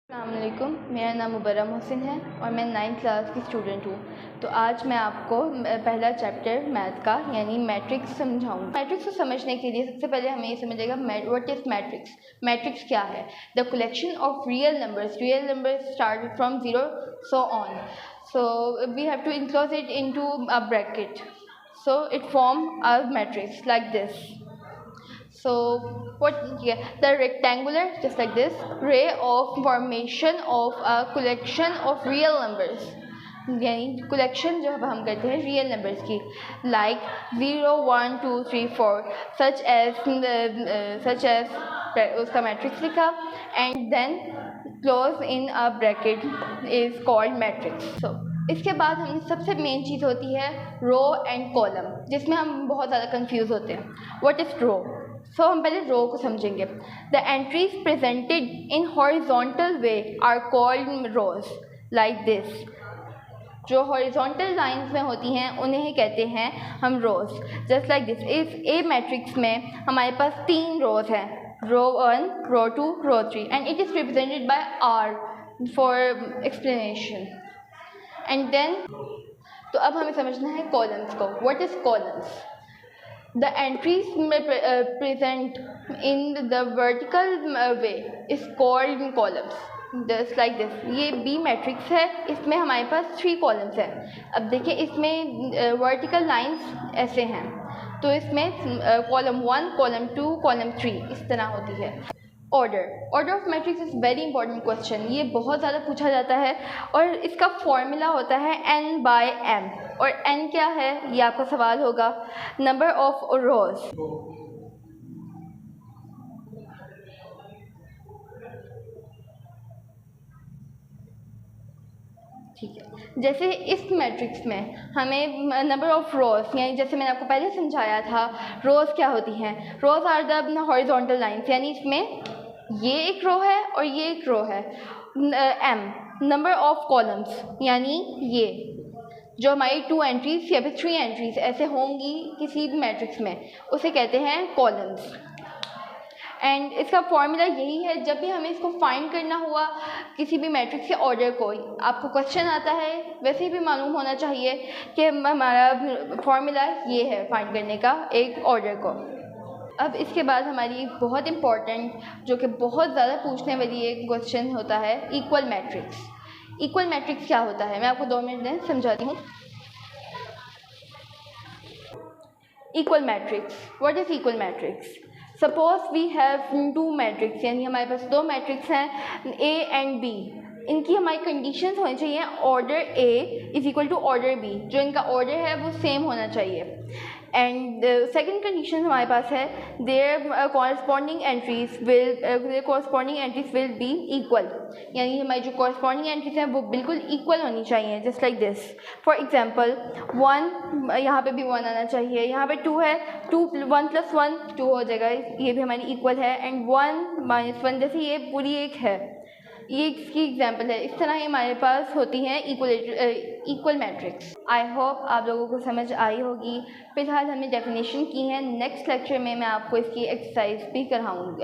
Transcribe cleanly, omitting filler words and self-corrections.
अस्सलामुअलैकुम, मेरा नाम मुबर्रम मोहसिन है और मैं 9th क्लास की स्टूडेंट हूँ। तो आज मैं आपको पहला चैप्टर मैथ का यानी मैट्रिक्स समझाऊँगी। मैट्रिक्स को समझने के लिए सबसे पहले हमें ये समझेगा व्हाट इज़ मैट्रिक्स। मैट्रिक्स क्या है? The collection of real numbers start from zero so on, so we have to enclose it into a bracket, so it form a matrix like this. So the rectangular, just like this, ray of formation of a collection of real numbers, यानी collection जो हम करते हैं real numbers की, like 0 1 2 3 4, such as उसका matrix लिखा and then close in a bracket is called matrix. So इसके बाद हम सबसे मेन चीज़ होती है रो एंड कॉलम, जिसमें हम बहुत ज़्यादा कंफ्यूज होते हैं. व्हाट इज़ रो? सो हम पहले रो को समझेंगे. The entries presented in horizontal way are called rows, like this. जो हॉरिजॉन्टल लाइंस में होती हैं उन्हें ही कहते हैं हम रोज, जस्ट लाइक दिस. इस ए मैट्रिक्स में हमारे पास 3 रोज हैं, row 1, row 2, row 3, and it is represented by R for explanation. And then तो अब हमें समझना है कॉलम्स को. What is columns? The entries present in the vertical way is called columns, just like this. ये B matrix है, इसमें हमारे पास 3 कॉलम्स हैं. अब देखिए इसमें वर्टिकल लाइंस ऐसे हैं, तो इसमें कॉलम 1, कॉलम 2, कॉलम 3 इस तरह होती है. Order of matrix is very important question. ये बहुत ज़्यादा पूछा जाता है और इसका फॉर्मूला होता है n/m. और n क्या है ये आपका सवाल होगा. नंबर ऑफ रोज. ठीक है, जैसे इस मैट्रिक्स में हमें नंबर ऑफ रोज, यानी जैसे मैंने आपको पहले समझाया था रोज क्या होती हैं. रोज आर द हॉरिजॉन्टल लाइंस, यानी इसमें ये एक रो है और ये एक रो है. m नंबर ऑफ कॉलम्स, यानी ये जो हमारी 2 एंट्रीज या फिर 3 एंट्रीज ऐसे होंगी किसी भी मैट्रिक्स में, उसे कहते हैं कॉलम्स. एंड इसका फॉर्मूला यही है, जब भी हमें इसको फाइंड करना हुआ किसी भी मैट्रिक्स के ऑर्डर को, आपको क्वेश्चन आता है वैसे भी मालूम होना चाहिए कि हमारा फॉर्मूला ये है फाइंड करने का एक ऑर्डर को. अब इसके बाद हमारी बहुत इम्पॉर्टेंट, जो कि बहुत ज़्यादा पूछने वाली एक क्वेश्चन होता है, इक्वल मैट्रिक्स. इक्वल मैट्रिक्स क्या होता है मैं आपको 2 मिनट में समझाती हूँ. Equal matrix. What is equal matrix? Suppose we have 2 matrix, यानी हमारे पास 2 मैट्रिक्स हैं ए एंड बी. इनकी हमारी कंडीशंस होनी चाहिए order A is equal to order B, जो इनका ऑर्डर है वो सेम होना चाहिए. एंड सेकेंड कंडीशन हमारे पास है there corresponding entries will be equal, यानी हमारी जो कॉरस्पॉन्डिंग एंट्रीज हैं वो बिल्कुल इक्वल होनी चाहिए, just like this. For example 1, यहाँ पे भी 1 आना चाहिए, यहाँ पे 2 है, 1 + 1 2 हो जाएगा, ये भी हमारी इक्वल है. एंड 1 - 1 जैसे ये पूरी एक है, ये इसकी एग्जांपल है. इस तरह ही हमारे पास होती हैं इक्वल मैट्रिक्स. आई होप आप लोगों को समझ आई होगी. फ़िलहाल हमने डेफिनेशन की है, नेक्स्ट लेक्चर में मैं आपको इसकी एक्सरसाइज भी कराऊँगी.